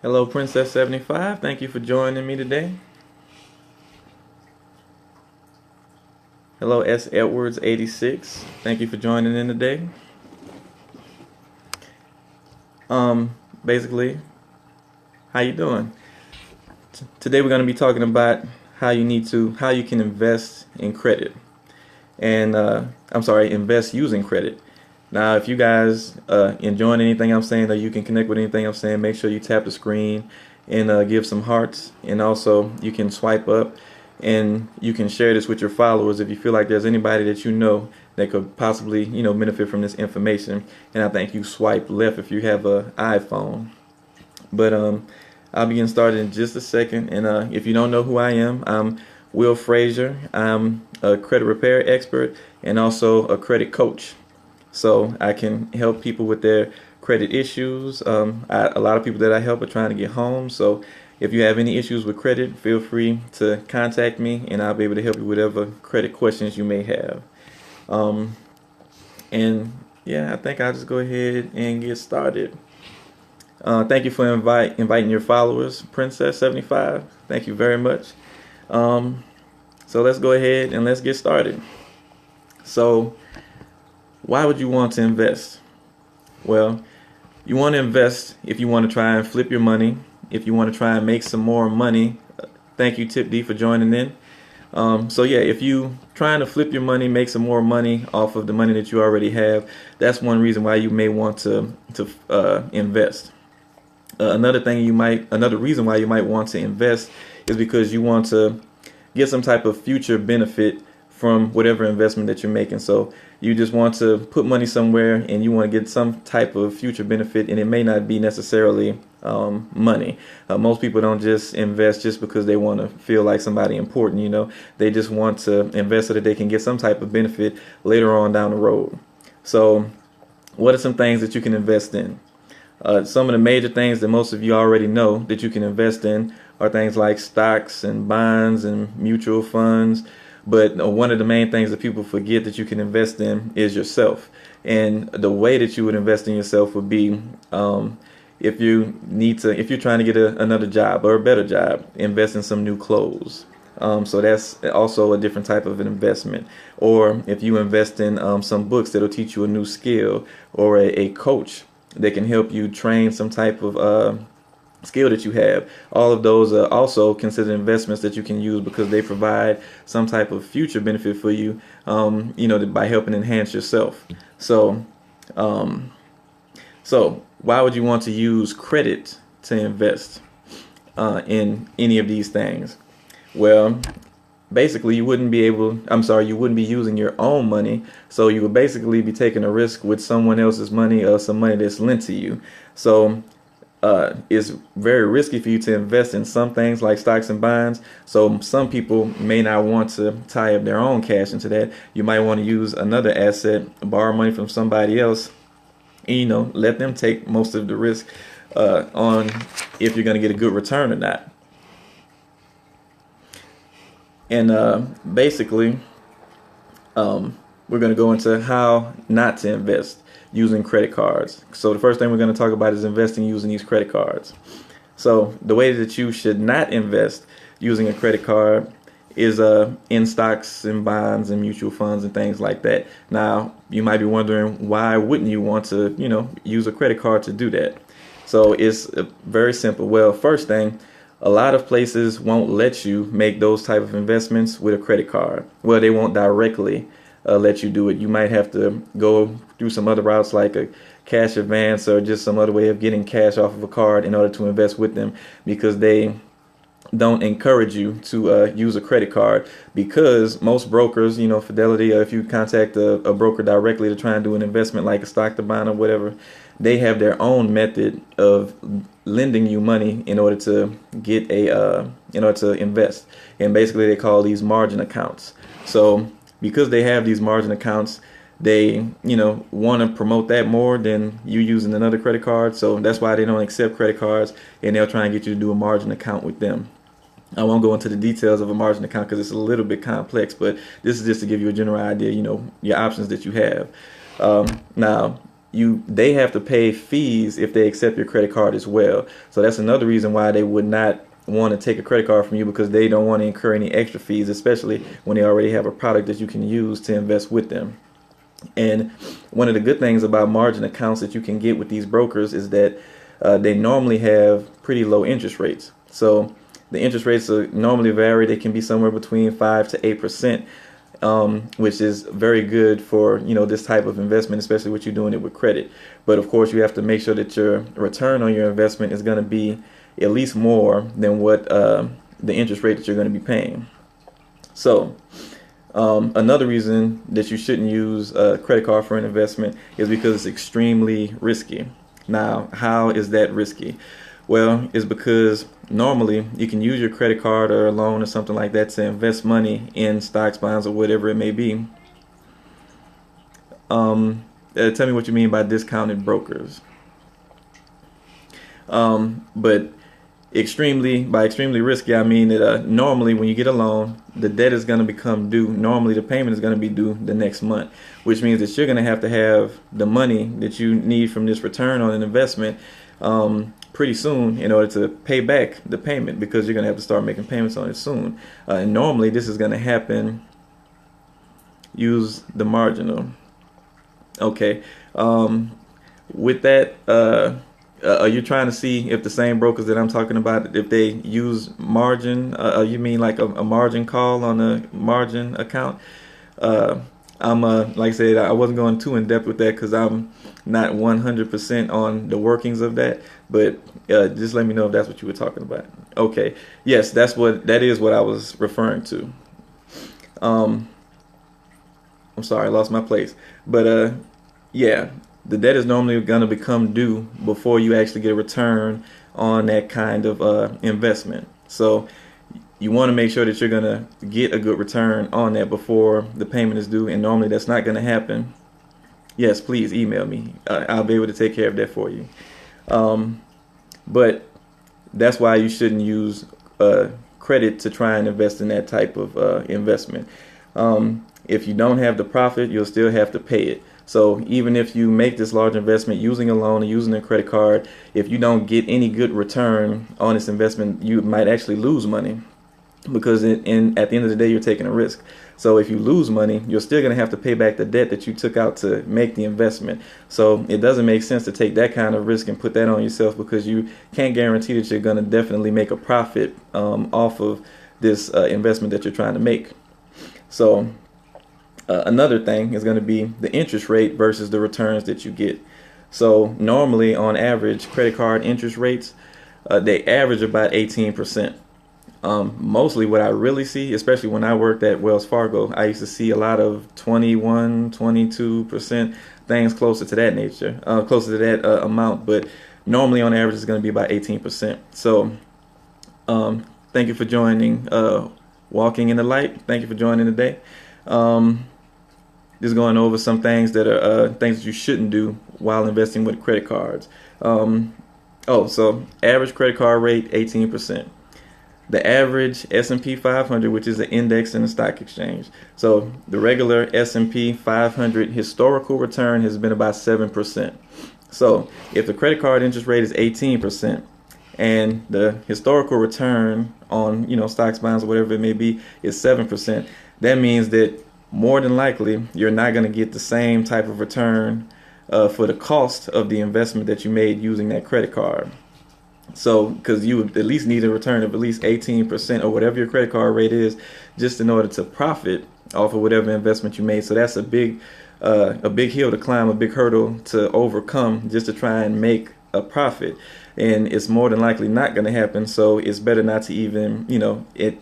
Hello, Princess 75. Thank you for joining me today. Hello, S. Edwards 86. Thank you for joining in today. Basically, how you doing? Today we're going to be talking about how you can invest in credit, and invest using credit. Now, if you guys enjoying anything I'm saying, or you can connect with anything I'm saying, make sure you tap the screen and give some hearts, and also you can swipe up and you can share this with your followers if you feel like there's anybody that you know that could possibly benefit from this information. And I think you swipe left if you have an iPhone. But I'll be getting started in just a second. And if you don't know who I am, I'm Will Frazier. I'm a credit repair expert and also a credit coach. So I can help people with their credit issues. A lot of people that I help are trying to get home. So if you have any issues with credit, feel free to contact me and I'll be able to help you with whatever credit questions you may have. And yeah, I think I'll just go ahead and get started. Thank you for inviting your followers, Princess 75. Thank you very much. So let's go ahead and let's get started. So why would you want to invest? Well, you want to invest if you want to try and flip your money, if you want to try and make some more money. Thank you, Tip D, for joining in. So yeah, if you trying to flip your money, make some more money off of the money that you already have, that's one reason why you may want to invest. Another reason why you might want to invest is because you want to get some type of future benefit from whatever investment that you're making. So you just want to put money somewhere and you want to get some type of future benefit, and it may not be necessarily money. Most people don't just invest just because they want to feel like somebody important. They just want to invest so that they can get some type of benefit later on down the road. So what are some things that you can invest in? Some of the major things that most of you already know that you can invest in are things like stocks and bonds and mutual funds. But one of the main things that people forget that you can invest in is yourself. And the way that you would invest in yourself would be if you're trying to get another job or a better job, invest in some new clothes. So that's also a different type of an investment. Or if you invest in some books that'll teach you a new skill, or a coach that can help you train some type of skill that you have. All of those are also considered investments that you can use because they provide some type of future benefit for you, by helping enhance yourself. So why would you want to use credit to invest in any of these things? Well, basically, you wouldn't be using your own money. So you would basically be taking a risk with someone else's money or some money that's lent to you. So it's very risky for you to invest in some things like stocks and bonds. So some people may not want to tie up their own cash into that. You might want to use another asset, borrow money from somebody else, and, let them take most of the risk on if you're going to get a good return or not. And basically, we're going to go into how not to invest using credit cards. So the first thing we're going to talk about is investing using these credit cards. So the way that you should not invest using a credit card is in stocks and bonds and mutual funds and things like that. Now, you might be wondering, why wouldn't you want to, use a credit card to do that? So it's very simple. Well, first thing, a lot of places won't let you make those type of investments with a credit card. Well, they won't directly let you do it. You might have to go through some other routes like a cash advance or just some other way of getting cash off of a card in order to invest with them, because they don't encourage you to use a credit card, because most brokers, Fidelity, or if you contact a broker directly to try and do an investment like a stock to bond or whatever, they have their own method of lending you money in order to get in order to invest. And basically they call these margin accounts. So because they have these margin accounts, they want to promote that more than you using another credit card. So that's why they don't accept credit cards, and they'll try and get you to do a margin account with them. I won't go into the details of a margin account because it's a little bit complex, but this is just to give you a general idea, your options that you have. Now, they have to pay fees if they accept your credit card as well. So that's another reason why they would not want to take a credit card from you, because they don't want to incur any extra fees, especially when they already have a product that you can use to invest with them. And one of the good things about margin accounts that you can get with these brokers is that they normally have pretty low interest rates. So the interest rates are normally vary. They can be somewhere between 5 to 8%, which is very good for, this type of investment, especially what you're doing it with credit. But of course, you have to make sure that your return on your investment is going to be at least more than what the interest rate that you're going to be paying. So another reason that you shouldn't use a credit card for an investment is because it's extremely risky. Now, how is that risky? Well, it's because normally you can use your credit card or a loan or something like that to invest money in stocks, bonds, or whatever it may be. Tell me what you mean by discounted brokers. But extremely risky, I mean that normally when you get a loan, the debt is going to become due. Normally the payment is going to be due the next month, which means that you're going to have the money that you need from this return on an investment pretty soon in order to pay back the payment, because you're going to have to start making payments on it soon. And normally this is going to happen. Use the marginal. Okay. With that, are you trying to see if the same brokers that I'm talking about, if they use margin? You mean like a margin call on a margin account? I'm like I said, I wasn't going too in depth with that because I'm not 100% on the workings of that. But just let me know if that's what you were talking about. Okay, yes, that is what I was referring to. I'm sorry, I lost my place. But yeah, the debt is normally going to become due before you actually get a return on that kind of investment. So you want to make sure that you're going to get a good return on that before the payment is due. And normally that's not going to happen. Yes, please email me. I'll be able to take care of that for you. But that's why you shouldn't use credit to try and invest in that type of investment. If you don't have the profit, you'll still have to pay it. So even if you make this large investment using a loan or using a credit card, if you don't get any good return on this investment, you might actually lose money, because at the end of the day, you're taking a risk. So if you lose money, you're still going to have to pay back the debt that you took out to make the investment. So it doesn't make sense to take that kind of risk and put that on yourself, because you can't guarantee that you're going to definitely make a profit off of this investment that you're trying to make. So another thing is going to be the interest rate versus the returns that you get. So normally, on average, credit card interest rates, they average about 18%. Mostly what I really see, especially when I worked at Wells Fargo, I used to see a lot of 21, 22%, things closer to that nature, closer to that amount. But normally on average, it's going to be about 18%. So thank you for joining Walking in the Light. Thank you for joining today. Just going over some things that are things that you shouldn't do while investing with credit cards. So average credit card rate, 18%. The average S&P 500, which is an index in the stock exchange. So the regular S&P 500 historical return has been about 7%. So if the credit card interest rate is 18% and the historical return on, stocks, bonds, or whatever it may be, is 7%, that means that more than likely you're not going to get the same type of return for the cost of the investment that you made using that credit card. So, because you would at least need a return of at least 18% or whatever your credit card rate is, just in order to profit off of whatever investment you made. So that's a big hill to climb, a big hurdle to overcome, just to try and make a profit. And it's more than likely not going to happen. So it's better not to even,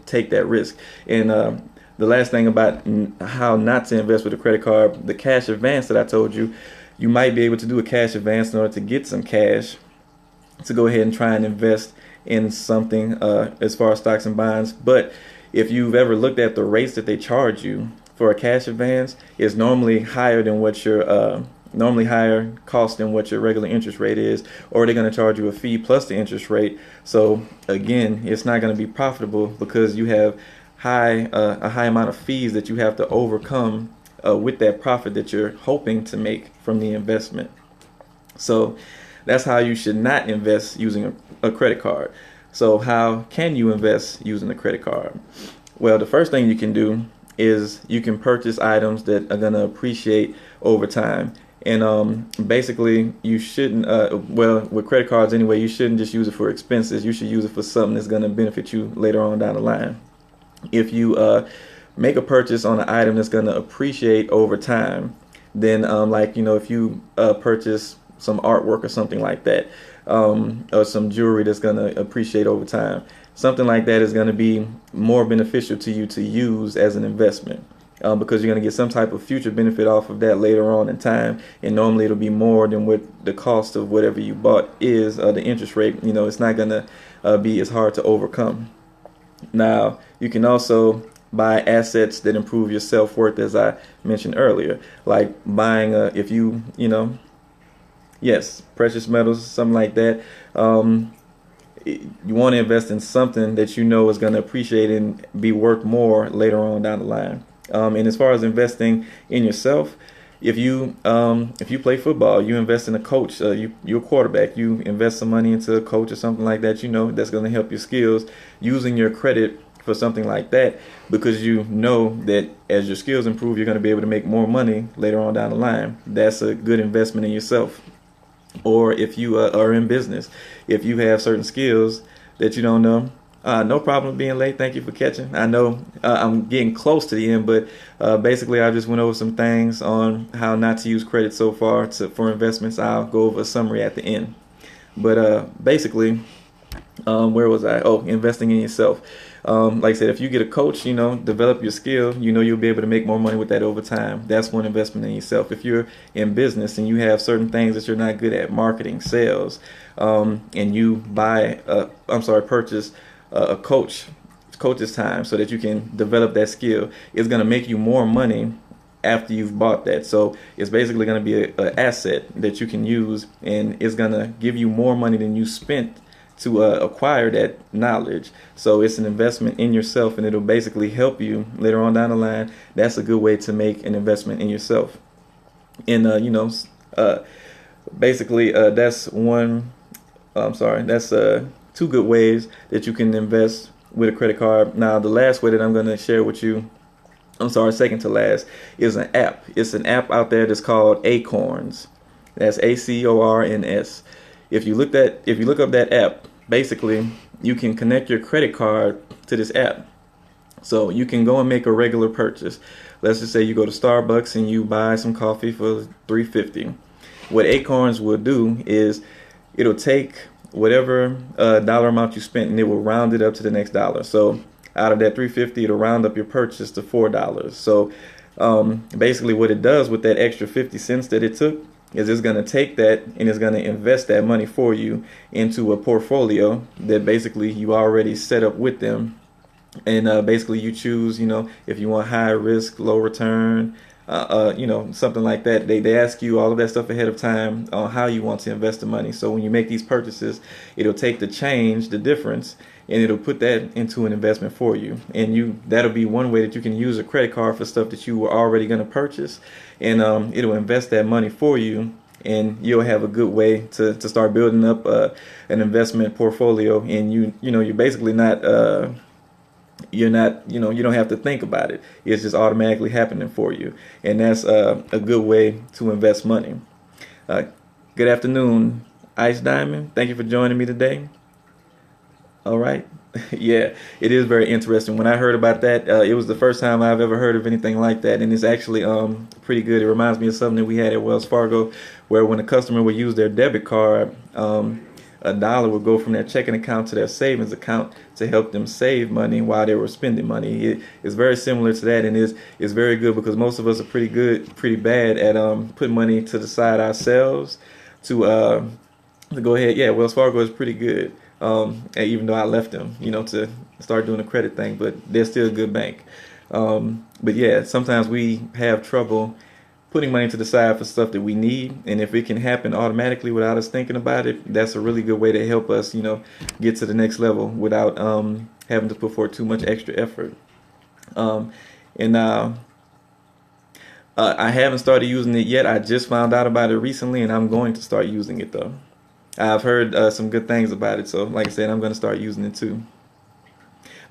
take that risk. And the last thing about how not to invest with a credit card, the cash advance that I told you, you might be able to do a cash advance in order to get some cash to go ahead and try and invest in something as far as stocks and bonds. But if you've ever looked at the rates that they charge you for a cash advance, it's normally higher than what your higher cost than what your regular interest rate is, or they're going to charge you a fee plus the interest rate. So again, it's not going to be profitable because you have a high amount of fees that you have to overcome with that profit that you're hoping to make from the investment. So that's how you should not invest using a credit card. So how can you invest using a credit card? Well, the first thing you can do is you can purchase items that are going to appreciate over time. And basically, you shouldn't, well, with credit cards anyway, you shouldn't just use it for expenses. You should use it for something that's going to benefit you later on down the line. If you make a purchase on an item that's going to appreciate over time, then like, if you purchase some artwork or something like that, or some jewelry that's going to appreciate over time, something like that is going to be more beneficial to you to use as an investment. Because you're going to get some type of future benefit off of that later on in time, and normally it'll be more than what the cost of whatever you bought is. The interest rate, it's not going to be as hard to overcome. Now, you can also buy assets that improve your self-worth, as I mentioned earlier, like buying yes, precious metals, something like that. You want to invest in something that you know is going to appreciate and be worth more later on down the line. And as far as investing in yourself, if you play football, you invest in a coach. You're a quarterback. You invest some money into a coach or something like that. That's going to help your skills. Using your credit for something like that, because you know that as your skills improve, you're going to be able to make more money later on down the line. That's a good investment in yourself. Or if you are in business, if you have certain skills that you don't know, no problem being late. Thank you for catching. I know I'm getting close to the end, but basically I just went over some things on how not to use credit so far for investments. I'll go over a summary at the end. But basically, where was I? Oh, investing in yourself. Like I said, if you get a coach, develop your skill, you'll be able to make more money with that over time. That's one investment in yourself. If you're in business and you have certain things that you're not good at, marketing, sales, and you purchase a coach's time so that you can develop that skill, it's going to make you more money after you've bought that. So it's basically going to be an asset that you can use, and it's going to give you more money than you spent to acquire that knowledge. So it's an investment in yourself, and it'll basically help you later on down the line. That's a good way to make an investment in yourself. And basically that's one that's two good ways that you can invest with a credit card. Now, the last way that I'm going to share with you, second to last, is an app. It's an app out there that's called Acorns. That's Acorns. If you look up that app, basically you can connect your credit card to this app. So you can go and make a regular purchase. Let's just say you go to Starbucks and you buy some coffee for $3.50. What Acorns will do is it'll take whatever dollar amount you spent, and it will round it up to the next dollar. So out of that $3.50, it'll round up your purchase to $4. So basically what it does with that extra 50 cents that it took is it's going to take that and it's going to invest that money for you into a portfolio that basically you already set up with them. And basically you choose, if you want high risk, low return, something like that. They ask you all of that stuff ahead of time on how you want to invest the money. So when you make these purchases, it'll take the difference, and it'll put that into an investment for you. And that'll be one way that you can use a credit card for stuff that you were already going to purchase, and it'll invest that money for you, and you'll have a good way to start building up an investment portfolio. And you're basically not you don't have to think about it. It's just automatically happening for you, and that's a good way to invest money. Good afternoon, Ice Diamond. Thank you for joining me today. All right. Yeah, it is very interesting. When I heard about that, it was the first time I've ever heard of anything like that, and it's actually pretty good. It reminds me of something that we had at Wells Fargo, where when a customer would use their debit card, $1 would go from their checking account to their savings account to help them save money while they were spending money. It's very similar to that, and it's very good, because most of us are pretty bad at putting money to the side ourselves to go ahead. Yeah, Wells Fargo is pretty good. Even though I left them, to start doing the credit thing, but they're still a good bank. But yeah, sometimes we have trouble putting money to the side for stuff that we need, and if it can happen automatically without us thinking about it, that's a really good way to help us, get to the next level without having to put forth too much extra effort. And I haven't started using it yet. I just found out about it recently, and I'm going to start using it though. I've heard some good things about it, so like I said, I'm going to start using it too.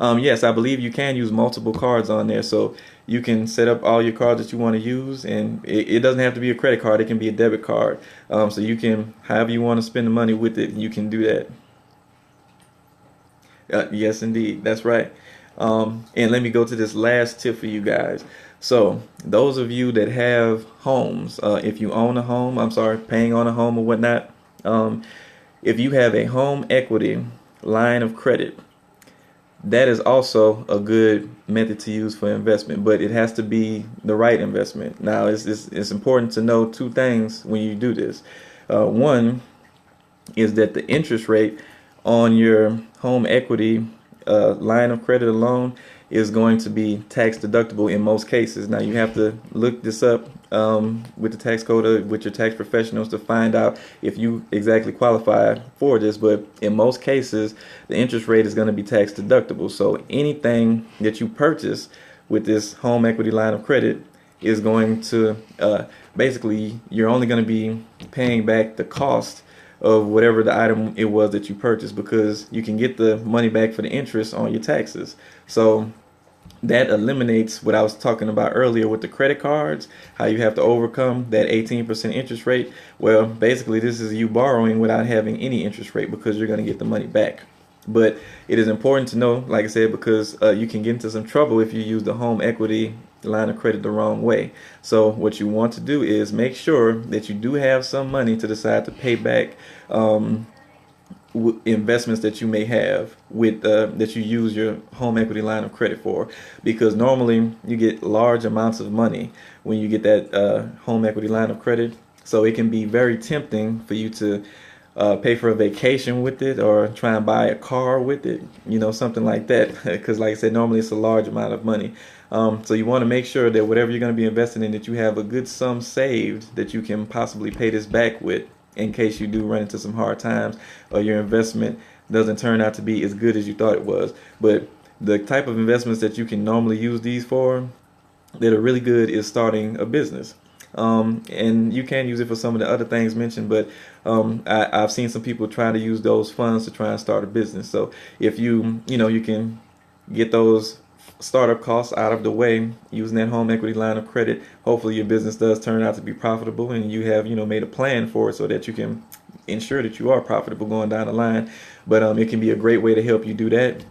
Yes, I believe you can use multiple cards on there, so you can set up all your cards that you want to use, and it doesn't have to be a credit card. It can be a debit card. So you can, however you want to spend the money with it, you can do that. Yes, indeed, that's right. And let me go to this last tip for you guys. So those of you that have homes, if you own a home, I'm sorry, paying on a home or whatnot, um, if you have a home equity line of credit, that is also a good method to use for investment, but it has to be the right investment. Now, it's important to know two things when you do this. One is that the interest rate on your home equity line of credit alone is going to be tax deductible in most cases. Now, you have to look this up with the tax code with your tax professionals to find out if you exactly qualify for this. But in most cases, the interest rate is going to be tax deductible. So anything that you purchase with this home equity line of credit is going to basically, you're only going to be paying back the cost of whatever the item it was that you purchased, because you can get the money back for the interest on your taxes. So that eliminates what I was talking about earlier with the credit cards, how you have to overcome that 18% interest rate. Well, basically, this is you borrowing without having any interest rate, because you're going to get the money back. But it is important to know, like I said, because you can get into some trouble if you use the home equity line of credit the wrong way. So what you want to do is make sure that you do have some money to decide to pay back investments that you may have with that you use your home equity line of credit for, because normally you get large amounts of money when you get that home equity line of credit. So it can be very tempting for you to pay for a vacation with it, or try and buy a car with it, something like that. Because like I said, normally it's a large amount of money. So you want to make sure that whatever you're going to be investing in, that you have a good sum saved that you can possibly pay this back with, in case you do run into some hard times, or your investment doesn't turn out to be as good as you thought it was. But the type of investments that you can normally use these for that are really good is starting a business. And you can use it for some of the other things mentioned, but I've seen some people try to use those funds to try and start a business. So if you can get those startup costs out of the way using that home equity line of credit, hopefully your business does turn out to be profitable, and you have made a plan for it so that you can ensure that you are profitable going down the line. But it can be a great way to help you do that.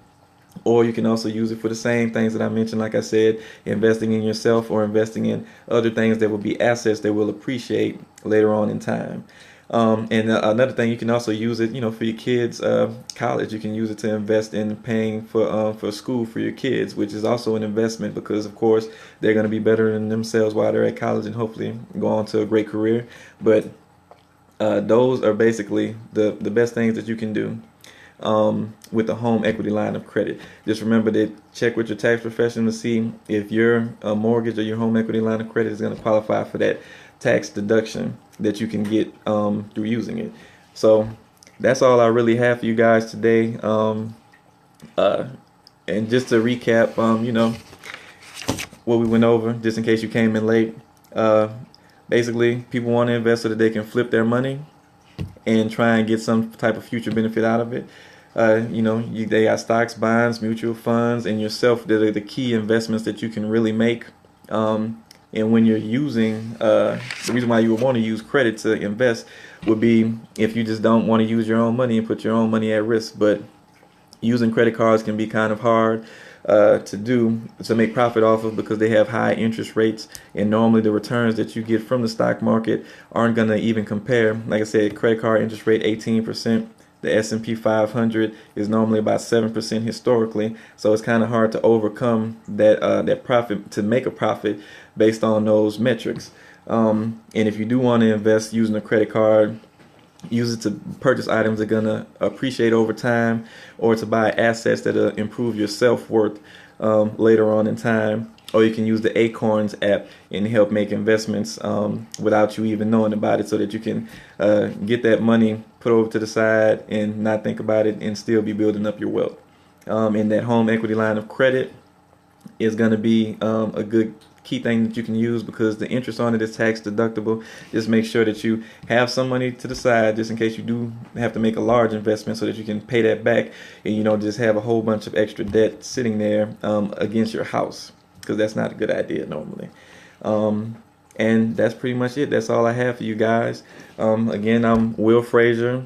Or you can also use it for the same things that I mentioned, like I said, investing in yourself, or investing in other things that will be assets that will appreciate later on in time. And another thing, you can also use it, for your kids' college. You can use it to invest in paying for school for your kids, which is also an investment, because of course they're going to be better than themselves while they're at college, and hopefully go on to a great career. But those are basically the best things that you can do with the home equity line of credit. Just remember to check with your tax professional to see if your mortgage or your home equity line of credit is going to qualify for that tax deduction that you can get through using it. So that's all I really have for you guys today. And just to recap, what we went over, just in case you came in late. Basically, people want to invest so that they can flip their money and try and get some type of future benefit out of it. They got stocks, bonds, mutual funds, and yourself. They're the key investments that you can really make. And when you're using, the reason why you would want to use credit to invest would be if you just don't want to use your own money and put your own money at risk. But using credit cards can be kind of hard to make profit off of, because they have high interest rates, and normally the returns that you get from the stock market aren't going to even compare. Like I said, credit card interest rate 18%. The S&P 500 is normally about 7% historically, so it's kind of hard to overcome that profit, to make a profit based on those metrics. And if you do want to invest using a credit card, use it to purchase items that are going to appreciate over time, or to buy assets that will improve your self-worth later on in time. Or you can use the Acorns app and help make investments without you even knowing about it, so that you can get that money put over to the side and not think about it, and still be building up your wealth. And that home equity line of credit is going to be a good key thing that you can use because the interest on it is tax deductible. Just make sure that you have some money to the side just in case you do have to make a large investment so that you can pay that back, and you don't just have a whole bunch of extra debt sitting there against your house, because that's not a good idea normally. And that's pretty much it. That's all I have for you guys. Again, I'm Will Frazier,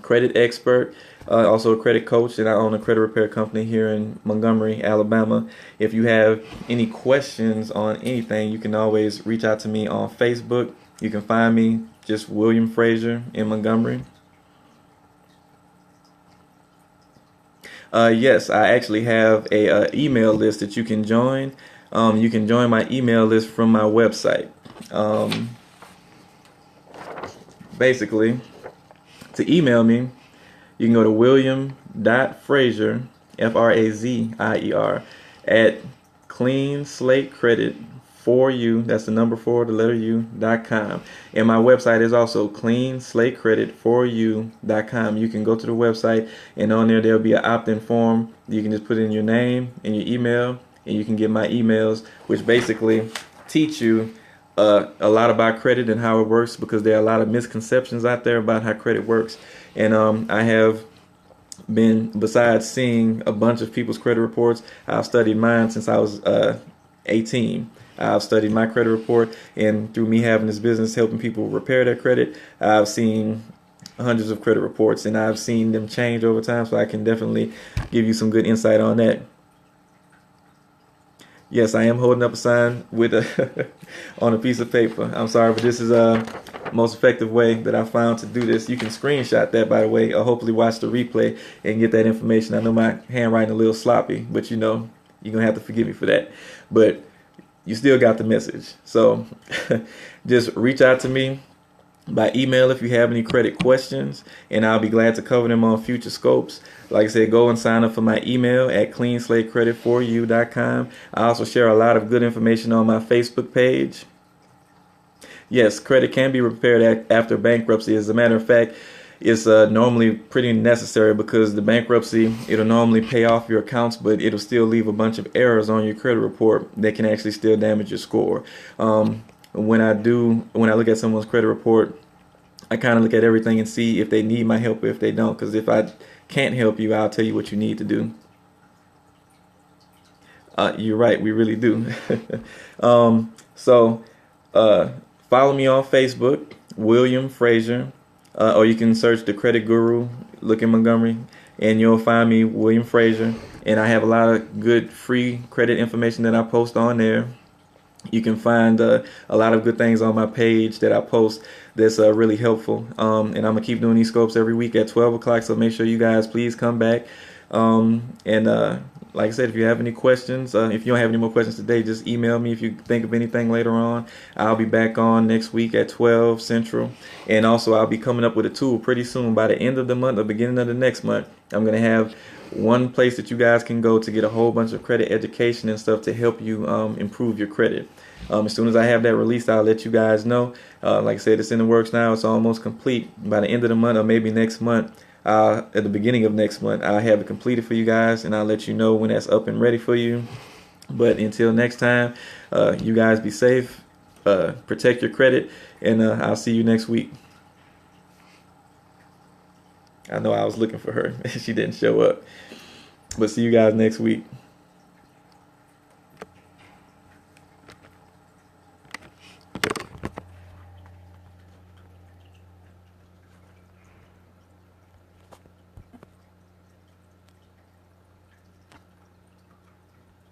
credit expert, also a credit coach, and I own a credit repair company here in Montgomery, Alabama. If you have any questions on anything, you can always reach out to me on Facebook. You can find me just William Frazier in Montgomery. Yes, I actually have a email list that you can join. You can join my email list from my website. Basically, to email me, you can go to william.frazier, Frazier, at cleanslatecredit4u, that's the number 4, the letter u.com. And my website is also cleanslatecredit4u.com. You can go to the website, and on there there'll be an opt-in form. You can just put in your name and your email, and you can get my emails, which basically teach you a lot about credit and how it works, because there are a lot of misconceptions out there about how credit works. And I have been, besides seeing a bunch of people's credit reports, I've studied mine since I was 18. I've studied my credit report, and through me having this business helping people repair their credit, I've seen hundreds of credit reports, and I've seen them change over time, so I can definitely give you some good insight on that. Yes, I am holding up a sign with on a piece of paper. I'm sorry, but this is a most effective way that I found to do this. You can screenshot that, by the way, or hopefully watch the replay and get that information. I know my handwriting a little sloppy, but you know, you're going to have to forgive me for that. But you still got the message. So just reach out to me by email if you have any credit questions, and I'll be glad to cover them on future scopes. Like I said, go and sign up for my email at cleanslatecredit4u.com. I also share a lot of good information on my Facebook page. Yes, credit can be repaired after bankruptcy. As a matter of fact, it's normally pretty necessary, because the bankruptcy, it'll normally pay off your accounts, but it'll still leave a bunch of errors on your credit report that can actually still damage your score. When I look at someone's credit report, I kind of look at everything and see if they need my help or if they don't. Because if I can't help you, I'll tell you what you need to do. You're right, we really do. So follow me on Facebook, William Frazier, or you can search the Credit Guru, look in Montgomery, and you'll find me, William Frazier. And I have a lot of good free credit information that I post on there. You can find a lot of good things on my page that I post that's really helpful. And I'm going to keep doing these scopes every week at 12 o'clock, so make sure you guys please come back. Like I said, if you have any questions, if you don't have any more questions today, just email me if you think of anything later on. I'll be back on next week at 12 Central. And also, I'll be coming up with a tool pretty soon. By the end of the month or beginning of the next month, I'm going to have one place that you guys can go to get a whole bunch of credit education and stuff to help you improve your credit. As soon as I have that released, I'll let you guys know. Like I said, it's in the works now. It's almost complete. By the end of the month, or maybe next month, at the beginning of next month, I'll have it completed for you guys, and I'll let you know when that's up and ready for you. But until next time, you guys be safe, protect your credit, and I'll see you next week. I know I was looking for her. She didn't show up. But see you guys next week.